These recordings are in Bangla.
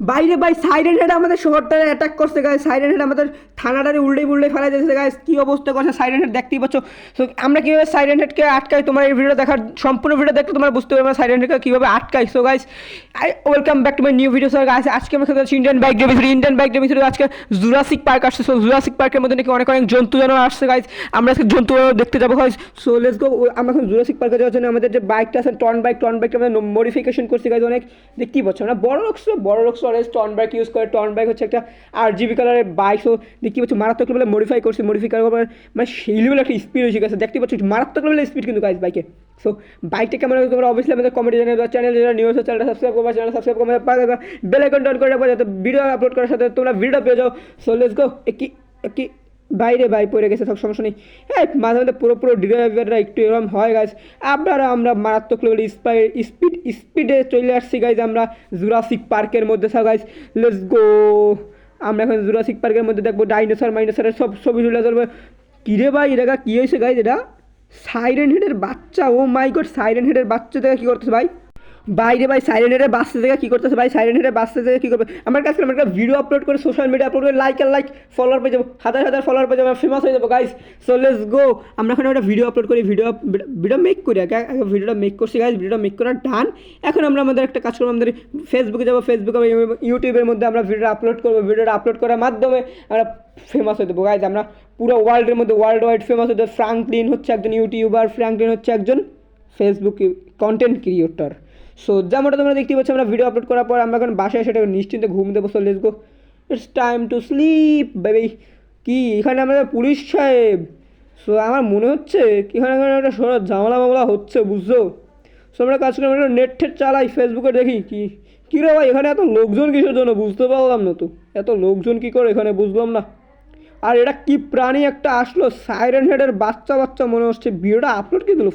বাইরে ভাই সাইরেন হেড আমাদের শহরটারে অ্যাটাক করছে গাইস। সাইরেন হেড আমাদের থানাটারে উল্টে ফেলা যাচ্ছে গাইস। কি অবস্থা করছে সাইরেন হেড দেখতেই পাচ্ছ। তো আমরা কীভাবে সাইরেন হেডকে আটকাই, তোমার এই ভিডিও দেখার সম্পূর্ণ ভিডিও দেখলে তোমরা বুঝতে পারবে সাইরেন হেডকে কীভাবে আটকাই। So guys I welcome back to my new video. So guys আজকে আমরা খেলতে যাচ্ছি ইন্ডিয়ান বাইক ডেভিসরি। ইন্ডিয়ান বাইক ডেভিসরি আজকে জুরাসিক পার্ক আসছে। সো জুরাসিক পার্কের মধ্যে নাকি অনেক জন্তু জানোয়ার আসছে গাইস। আমরা আজকে জন্তু দেখতে যাবো গাইস। So let's go. আমরা এখন জুরাসিক পার্কে যাওয়ার জন্য আমাদের যে বাইকটা আছে টর্ন বাইকটা আমরা মডিফিকেশন করছি গাইস অনেক। দেখতেই পাচ্ছ না বড় লোক সরেজ টর্ন বাইক ইউজ করে। টর্ন বাইক হচ্ছে একটা RGB কালারের বাইক। সো দেখতে পাচ্ছ মারাত্মক লেভেলে মডিফাই করছে। মডিফাই করার পর মানে সেই লেভেলে একটা স্পিড হয়ে গেছে। দেখতে পাচ্ছ মারাত্মক লেভেলের স্পিড কিন্তু গাইস বাইকে। সো বাইকটা কেমন লাগে তোমরা অবশ্যই আমাদের কমেন্টে জানাবে। চ্যানেল যারা নিউ আছে চ্যানেলটা সাবস্ক্রাইব করবে, চ্যানেল সাবস্ক্রাইব করে বেল আইকন অন করে রাখবে যাতে ভিডিও আপলোড করার সাথে তোমরা ভিডিও পেয়ে যাও। So let's go. কি বাইরে পড়ে গেছে, সব সমস্যা নেই। হ্যাঁ মাঝে মধ্যে পুরো ড্রাইভাররা একটু এরকম হয় গাইজ। আমরা মারাত্মক লেভেল স্পিডে চলে আসছি গাইজ আমরা জুরাসিক পার্কের মধ্যে। Guys let's go. আমরা এখন জুরাসিক পার্কের মধ্যে দেখবো মাইনোসরের সব ছবি তুলে ধরবো। কিরে ভাই এটা কী হয়েছে গাইজ? এটা সাইরেন হেডের বাচ্চা। ও মাই গড, সাইরেন হেডের বাচ্চা থেকে কী করতেছে ভাই? বাইরে ভাই সাইরেন হেডের বাচ্চা থেকে কী করতেছে ভাই? সাইরেন হেডের বাচ্চা থেকে কী করবে? আমার কাছে আমরা একটা ভিডিও আপলোড করে সোশ্যাল মিডিয়া আপলোড করে লাইক ফলোয়ার পেয়ে যাবো, হাজার ফলোয়ার পেয়ে যাবো, ফেমাস হয়ে যাবো গাইজ। So let's go. আমরা এখন একটা ভিডিও আপলোড করি, ভিডিও মেক করি। ভিডিওটা মেক করছি গাইজ। ভিডিওটা মেক করার ডান। এখন আমরা আমাদের একটা কাজ করবো, আমাদের ফেসবুকে যাবো, ফেসবুকে ইউটিউবের মধ্যে আমরা ভিডিওটা আপলোড করবো। ভিডিওটা আপলোড করার মাধ্যমে আমরা ফেমাস হয়ে যাবো গাইজ। আমরা পুরো ওয়ার্ল্ডের মধ্যে ওয়ার্ল্ড ওয়াইড ফেমাস হয়ে যাবো। ফ্রাঙ্কলিন হচ্ছে একজন ইউটিউবার, ফ্রাঙ্কলিন হচ্ছে একজন ফেসবুক কন্টেন্ট ক্রিয়েটর। সো যেমনটা তোমরা দেখতে পাচ্ছ আমরা ভিডিও আপলোড করার পর আমরা এখন বাসায় সেটা নিশ্চিন্তে ঘুম দেবো। So let's go, it's time to sleep baby. কি এখানে আমাদের পুলিশ সাহেব? সো আমার মনে হচ্ছে কি এখানে একটা সরো ঝামেলা হচ্ছে, বুঝছো? সো আমরা কাজ করি, আমরা নেট চালাই, ফেসবুকে দেখি কী রে ভাই এখানে এত লোকজন কিসের জন্য বুঝতে পারলাম না তো। এত লোকজন কী করে এখানে বুঝলাম না। আর এটা কি প্রাণী একটা আসলো, সাইরেন হেডের বাচ্চা মনে হচ্ছে। ভিডিওটা আপলোড করে দিল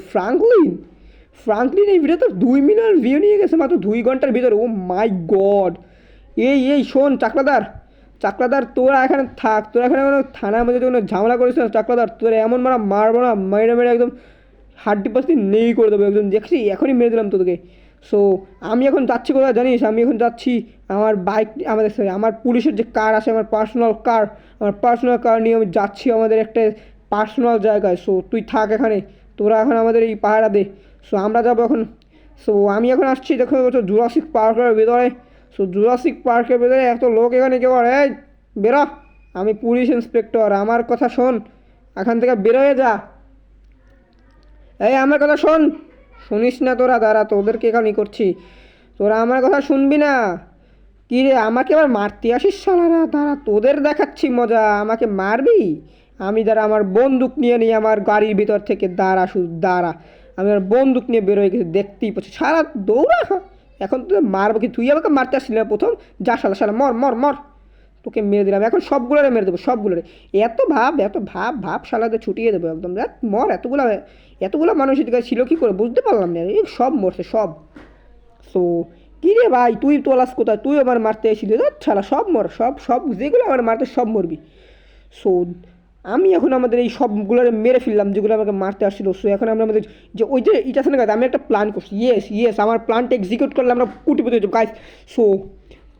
ফ্রাঙ্কলিন এই ভিডিওতে 2 মিলিয়ন ভিউ নিয়ে গেছে মাত্র 2 ঘন্টার ভিতরে। ও মাই গড। এই শোন চাকলাদার তোরা এখানে থাক। তোরা এখানে থানার মধ্যে কোনো ঝামেলা করিস না চাকলাদার। তোরা এমন মারবো না, মেরে একদম হাড্ডি পাস্তি নেই করে দেবো একদম। দেখছি এখনই মেরে দিলাম তোদেরকে। সো আমি এখন যাচ্ছি কোথায় জানিস? আমি এখন যাচ্ছি আমার বাইক, আমার পুলিশের যে কার আছে, আমার পার্সোনাল কার নিয়ে আমি যাচ্ছি আমাদের একটা পার্সোনাল জায়গায়। সো তুই থাক এখানে, তোরা এখন আমাদের এই পাহারা দে। সো আমরা যাবো এখন। সো আমি এখন আসছি দেখো জুরাসিক পার্কের ভেতরে। সো জুরাসিক পার্কের ভেতরে এত লোক এখানে কেউ এই বেরো। আমি পুলিশ ইন্সপেক্টর, আমার কথা শোন, এখান থেকে বেরোয় যা। এই আমার কথা শোন। শুনিস না তোরা? দাঁড়া, তোদেরকে এখানেই করছি। তোরা আমার কথা শুনবি না? কী রে আমাকে আবার মারতে আসিস শালারা? দাঁড়া তোদের দেখাচ্ছি মজা। আমাকে মারবি? আমি আমার বন্দুক নিয়ে নিই আমার গাড়ির ভিতর থেকে। দাঁড়া আমি আমার বন্দুক নিয়ে বেরোয় গেছি, দেখতেই পাচ্ছি। সারা দৌড়া। এখন তো মারবো কি? তুই আমাকে মারতে আসছিলি না প্রথম? যা শালা মর। তোকে মেরে দিলাম, এখন সবগুলোরে মেরে দেবো, সবগুলোরে। এত ভাব শালাদের ছুটিয়ে দেবো একদম। মর। এতগুলো মানুষ এদিকে ছিল কী করে বুঝতে পারলাম না। এই সব মরছে সব। সো কী রে ভাই তুই তোলাস কোথায়? তুই আমার মারতে এসেছিলি? শালা সব মর, সব যেগুলো আমার মারতে সব মরবি। সো আমি এখন আমাদের এই সবগুলো মেরে ফেললাম যেগুলো আমাকে মারতে আসছিল। সো এখন আমরা আমাদের যে ওই যে এটা আছে না গাইজ, আমি একটা প্ল্যান করছি। ইয়েস আমার প্ল্যানটা এক্সিকিউট করলে আমরা কুটিপতি হয়ে যাবো গাইজ। সো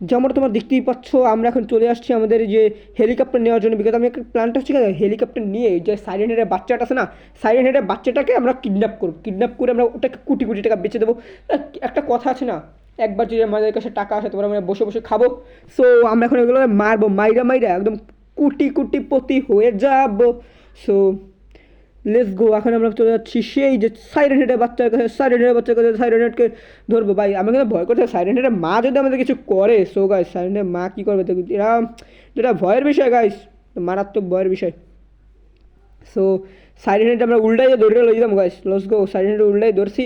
যেমন তোমরা দেখতেই পাচ্ছ আমরা এখন চলে আসছি আমাদের যে হেলিকপ্টার নেওয়ার জন্য। বিকজ আমি একটা প্ল্যানটা হচ্ছে হেলিকপ্টার নিয়ে যে সাইরেন হেডের বাচ্চাটা আছে না, সাইরেন হেডের বাচ্চাটাকে আমরা কিডন্যাপ করে আমরা ওটাকে কোটি টাকা বেচে দেবো। একটা কথা আছে না, একবার যদি আমাদের কাছে টাকা আসে তারপর আমরা বসে খাবো। সো আমরা এখন এগুলো মারবো, মাইরা একদম কোটিপতি হয়ে যাব। So let's go. এখন আমরা চলে যাচ্ছি সেই যে সাইরেন হেডের বাচ্চার কাছে। সাইরেন হেডকে ধরবো ভাই। আমি কিন্তু ভয় করতে, সাইরেন হেডের মা যদি আমাদের কিছু করে। সো গাইস সাইরেন হেডের মা কী করবে এরা, যেটা ভয়ের বিষয় গাইস, মারাত্মক ভয়ের বিষয়। সো সাইরেন হেড আমরা উল্টাই ধরে লই যেতাম guys. Let's go. Siren head উল্টাই ধরছি।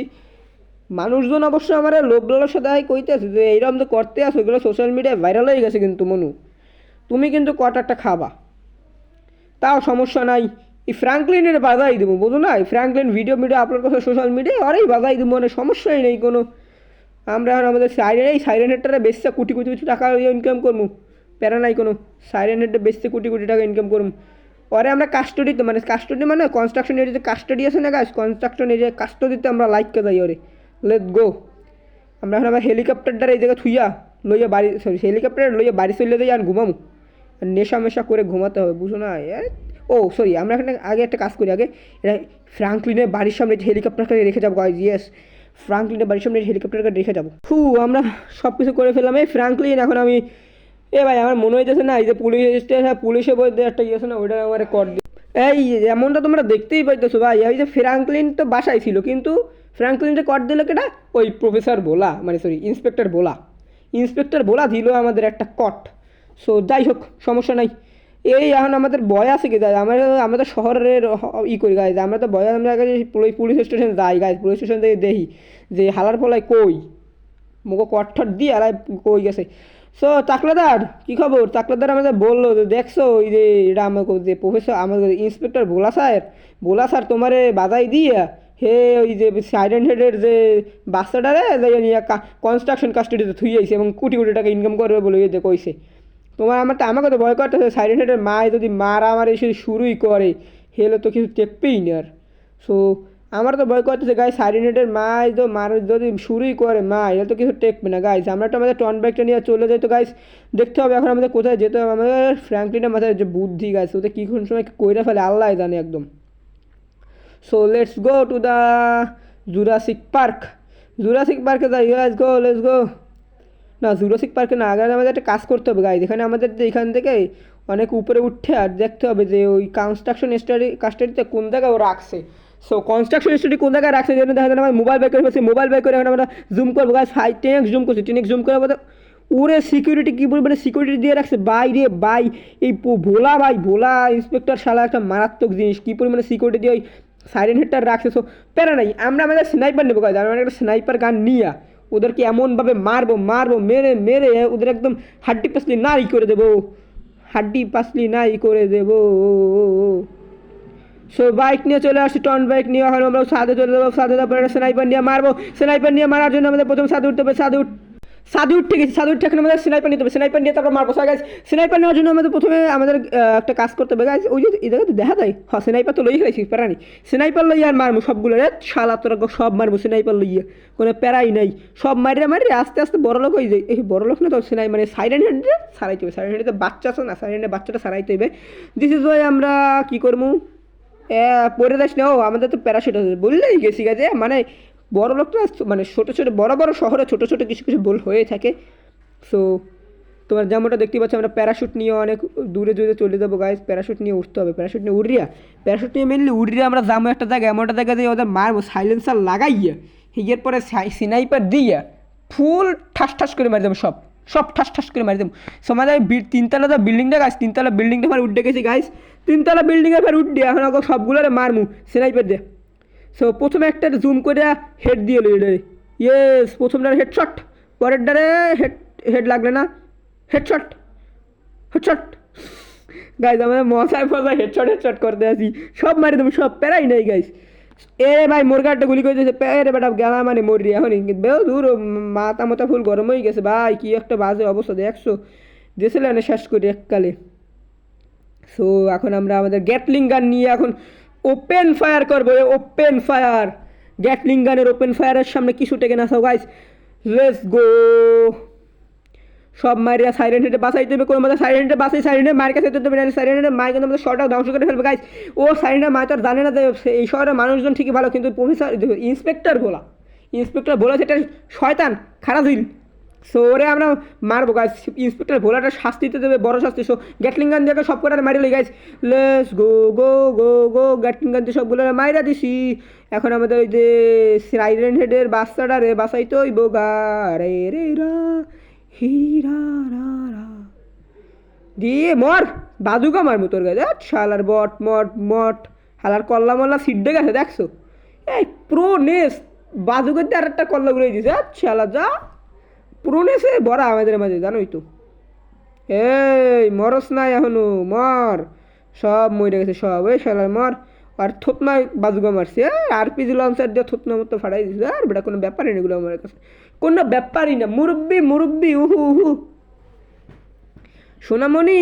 মানুষজন অবশ্য আমার লোকগুলোর সাথে কইতে আছে যে এইরকম তো করতে আসো, ওইগুলো সোশ্যাল মিডিয়ায় ভাইরাল হয়ে গেছে। কিন্তু মনু তুমি কিন্তু কটারটা খাবা, তাও সমস্যা নাই। এই ফ্র্যাঙ্কলিনের বাজাই দেবো, বুঝো না? এই ফ্র্যাঙ্কলিন ভিডিও আপলোড করছে সোশ্যাল মিডিয়ায়, আরেই বাজাই দেবো, মানে সমস্যাই নেই কোনো। আমরা এখন আমাদের সাইরেন হেডটারে বেচতে কোটি টাকা ইনকাম করবো, প্যারা নাই কোনো। সাইরেন হেডটা বেচতে কোটি টাকা ইনকাম করবো। পরে আমরা কাস্টডিতে কাস্টডি মানে কনস্ট্রাকশন এরিয়াতে কাস্টডি আছে না গাছ, কনস্ট্রাকশন এরিয়া কাস্টডিতে আমরা লাইক কে যাই। ওরে লেটস গো। আমরা এখন আমার হেলিকপ্টারটার এই জায়গায় থুইয়া লইয়া বাড়ি সরি হেলিকপ্টার লইয়া বাড়ি চলে যাই আর ঘুমামু, আর নেশা মেশা করে ঘুমাতে হবে, বুঝো না? ও সরি, আমরা এখানে আগে একটা কাজ করি, আগে এটা ফ্রাঙ্কলিনের বাড়ির সামনে হেলিকপ্টারটা রেখে যাবো গাইজ। ইয়েস, ফ্রাঙ্কলিনের বাড়ির সামনে হেলিকপ্টারটা রেখে যাবো। আমরা সব কিছু করে ফেললাম। এই ফ্রাঙ্কলিন, এখন আমি ভাই আমার মনে হইতেছে না এই যে পুলিশে বলতে একটা ইয়েছে না, ওইটা আমার কর দিই। এই এমনটা তোমরা দেখতেই পাইতেছো ভাই, এই যে ফ্রাঙ্কলিন তো বাসায় ছিল, কিন্তু ফ্রাঙ্কলিনটা কর দিল কেটা? ওই প্রফেসর বোলা, মানে সরি ইন্সপেক্টর বোলা দিল আমাদের একটা কট। সো যাই হোক, সমস্যা নাই। এই এখন আমাদের ভয় আছে কি গাইজ, আমাদের শহরের করি গাইজ, আমরা তো ভয়, আমরা আগে পুলিশ স্টেশন যাই গাইজ, পুলিশ স্টেশন থেকে দেখি যে হালার ফলায় কই মুখো কট্ঠট দিয়ে আর কই গেছে। সো চাকলাদার কী খবর? চাকলাদার আমাদের বললো যে দেখছো ওই যে এটা আমাকে যে প্রফেসর আমাদের ইন্সপেক্টর বোলা স্যার তোমারে বাজাই দিয়ে হে ওই যে সাইলেন্ট হেডের যে বাচ্চাটারে নিয়ে কনস্ট্রাকশন কাস্টডিতে থুই আইছে এবং কোটি কোটি টাকা ইনকাম করবে বলে যে কইছে। আমাকে তো ভয় করতেছে, সাইলেন্ট হেডের মায় যদি মারামারি শুরুই করে হেলে তো কিছু টেকবেই না। আর সো আমার তো ভয় করতেছে গাই, সাইলেন্ট হেডের মায় তো যদি শুরুই করে এলে তো কিছু টেকবে না গাইজ। আমরা তো আমাদের টন বাইকটা নিয়ে চলে যাই, তো গাইজ দেখতে হবে এখন আমাদের কোথায় যেতে হবে। আমাদের ফ্র্যাঙ্কলিনের মাথায় যে বুদ্ধি গাইজ, ওদের কী কোন সময় কইরা ফেলে আল্লাহ জানে একদম। So let's go to the Jurassic পার্কে যাই গাইজ, লেটস গো। না, জুরাসিক পার্কে না, আগে আমাদের একটা কাজ করতে হবে গাইজ। এখানে আমাদের এখান থেকে অনেক উপরে উঠে আর দেখতে হবে যে ওই কনস্ট্রাকশন কাস্টাডিতে কোন জায়গায় ও রাখছে। সো কনস্ট্রাকশন স্টাডি কোন জায়গায় রাখছে যেন দেখা যায় আমার মোবাইল বের করে ফেলছি, মোবাইল বের করে এখন আমরা জুম করবো গাইজ। 10x জুম করছি, 10x জুম করে ওরে সিকিউরিটি কী বলবে, সিকিউরিটি দিয়ে রাখছে ভাই এই ভোলা ইন্সপেক্টর শালা একটা মারাত্মক জিনিস, কী পরিমাণে সিকিউরিটি দিয়ে ওই সাইরেন হেডটার রাখছে। সো প্যারা নাই, আমরা আমাদের স্নাইপার নেবো গাইজ। আমরা একটা স্নাইপার গান নিয়ে ওদেরকে এমনভাবে মারবো মেরে ওদের একদম হাড্ডি পাসলি নাই করে দেবো। সো বাইক নিয়ে চলে আসছি, টন বাইক নিয়ে এখন আমরা সাদে চলে যাবো। সাদে তারপরে স্নাইপার নিয়ে মারার জন্য আমাদের প্রথম সাদে উঠতে হবে। সাদে উঠে গেছি, এখন আমাদের স্নাইপার নিতে হবে, স্নাইপার নিয়ে তারপর মারবো। গাইজ স্নাইপার নেওয়ার জন্য আমাদের প্রথমে একটা কাজ করতে হবে গাইজ। ওই যে এই জায়গাতে দেখা যায়, স্নাইপার তো লইয়ে গেছি, প্যারা নেই। স্নাইপার লইয়া আর মারবো সবগুলো, শালা তোরা সব মারবো স্নাইপার লইয়া, কোনো প্যারাই নাই। সব মারি আস্তে আস্তে বড় লোক হয়ে যায়। এই বড় লোক না তো মানে সাইলেন্ট হেডে সারাইতে হবে, সাইলেন্ট হেডে বাচ্চা আছে না, সাইলেন্ট হেডে বাচ্চাটা সারাইতে হবে। দিস ইজ ওয়াই আমরা কী করবো পরে যাস না। আমাদের তো প্যারাশুট আছে বললেই গেছি গেছে, মানে বড় লোকটা মানে ছোটো বড় শহরে ছোটো কিছু ভুল হয়ে থাকে। সো তোমার যেমনটা দেখতে পাচ্ছ, আমরা প্যারাশুট নিয়ে অনেক দূরে চলে যাবো গাইজ। প্যারাশুট নিয়ে উঠতে হবে, প্যারাশুট নিয়ে মেনলি উড়িয়া আমরা যাবো একটা জায়গায়, এমন একটা জায়গায় দিয়ে ওদের মারবো সাইলেন্সার লাগাইয়া, হিগের পরে স্নাইপার দিয়ে ফুল ঠাস করে মারি দেবো, সব ঠাস করে মারি দেবো। সো আমাদের তিনতলা যে বিল্ডিংটা গাছ, তিনতলা বিল্ডিংটা ফের উঠে গেছি গাইজ, তিনতলা বিল্ডিংয়ে ফের উঠ দিয়ে এখন ওকে সবগুলোরে মারমু স্নাইপার দিয়ে। সো প্রথমে একটা জুম করে হেড দিয়ে এলো এটারে, ইয়েস প্রথমটারে হেডশট, পরের ডারে হেড লাগলে না, হেডশট গাইজ। আমাদের মশায় হেডশট করতে আসি, সব মারি দেবো, সব প্যারাই নেই গাইজ। ভাই মোরগাটা গুলি করে দিয়েছে, প্যারে বেটা গেলা মানে মরি এখন বেও দূর, মাথা ফুল গরম হয়ে গেছে ভাই, কি একটা বাজে অবস্থা দেখছো, দিয়েছিল না শেষ করি এককালে। সো এখন আমরা আমাদের গ্যাটলিং গান নিয়ে এখন ওপেন ফায়ার করবো, গ্যাটলিং গানের ওপেন ফায়ারের সামনে কিছু টেকে না। So guys let's go. সব মারিয়া সাইলেন্ট হেডে বাঁচাইতে হবে, কোনো মধ্যে সাইলেন্ট হেডে বাঁচাই, সাইলেন্ট হেডে মায়ের কাছে যেতে হবে, সাইলেন্ট হেডে মায়ের কিন্তু আমাদের শর্টটাও ধ্বংস করে ফেলবে গাইজ। ও সাইলেন্ট হেডে মায় তো আর জানে না যে এই শহরের মানুষজন ঠিকই ভালো, কিন্তু প্রফেসর ইন্সপেক্টর ভোলা সেটা শয়তান খারাপ দিল। সো ওরে আমরা মারবো গাইজ, ইন্সপেক্টর ভোলাটা শাস্তি দিতে দেবে, বড় শাস্তি। সো গ্যাটলিং গান দিয়ে সব কটার মারি লই গাইজ, লেটস গো গ্যাটলিং গান দিয়ে সবগুলো মাইরা দিছি। এখন আমাদের ওই যে সাইলেন্ট হেডের বাচ্চাটা রে বাঁচাইতে হইব গা রে রা হিরা রা দিয়ে মর বাজুকা মারমু তোর গাছে, শালার মট হালার কল্লা মল্লা সিড্ডে গেছে দেখছো। এই প্রোনেস বাজুকের দিয়ে আর একটা কল্লা ঘুরে দিয়েছে, শালা যা প্রোনেসে ভরা আমাদের মাঝে, জানোই তো। এই মরস নাই এখনো, মর, সব মরে গেছে সব, ওই শালার মর। আর থতনা বাজুকা মারছে, RPG লঞ্চার দিয়ে থতনা মতো ফাটাই দিচ্ছে। আর বেটা কোনো ব্যাপারই না, এগুলো আমার কাছে কোনো ব্যাপারই না, মুরব্বি উহু। সোনামণি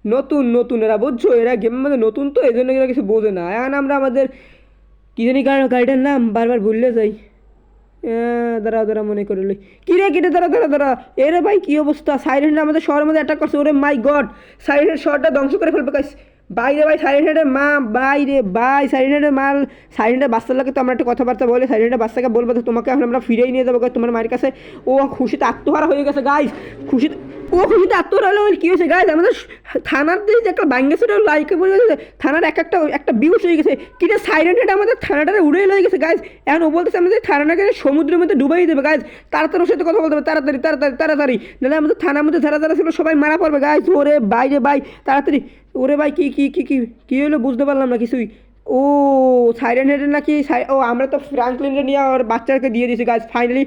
নতুন এরা বুঝছো, এরা গেমের মধ্যে নতুন তো এই জন্য এরা কিছু বোঝে না। এখন আমরা আমাদের কি জানি গাড়িটার নাম বারবার ভুললে যাই, দাঁড়া দাঁড়া মনে করলি কি রে কেটে দাঁড়া দাঁড়া দাঁড়া এরে ভাই কি অবস্থা সাইরেন আমাদের শহরের মধ্যে অ্যাটাক করছে ওরে মাই গড সাইরেন শহরটা ধ্বংস করে ফেলবে গাইস বাইরে ভাই সাইরেনের মা বাইরে ভাই সাইরেনের মাল সাইরেনের বাচ্চার লাগে তো আমরা একটা কথাবার্তা বলে সাইরেনের বাচ্চাকে বলবো তো তোমাকে এখন আমরা ফিরেই নিয়ে যাবো তোমার মায়ের কাছে ও খুশিতে আত্মহারা হয়ে গেছে গাইস খুশিতে খুশিতে আত্মহারা হলে ওই কী হয়েছে গাইস আমাদের থানার যে একটা ভাঙ্গেছে লাইকে বলে গেছে থানার একটা বিউস হয়ে গেছে কিনা সাইরেন হেড আমাদের থানাটারে উড়ে লয়ে গেছে গাইস এখন ও বলতেছে আমাদের থানাটাকে সমুদ্রের মধ্যে ডুবাই দেবে গাইস তাড়াতাড়ি ওর সাথে কথা বলতে হবে তাড়াতাড়ি তাড়াতাড়ি তাড়াতাড়ি নাহলে আমাদের থানার মধ্যে যারা যারা ছিল সবাই মারা পড়বে গাইস ওরে বাইরে ভাই তাড়াতাড়ি ওরে ভাই কি কি কি কি কী হলো বুঝতে পারলাম না কিছুই ও সাইরেন হেডের নাকি ও আমরা তো ফ্র্যাঙ্কলিনকে নিয়ে ওর বাচ্চাকে দিয়ে দিয়েছি গাইস ফাইনালি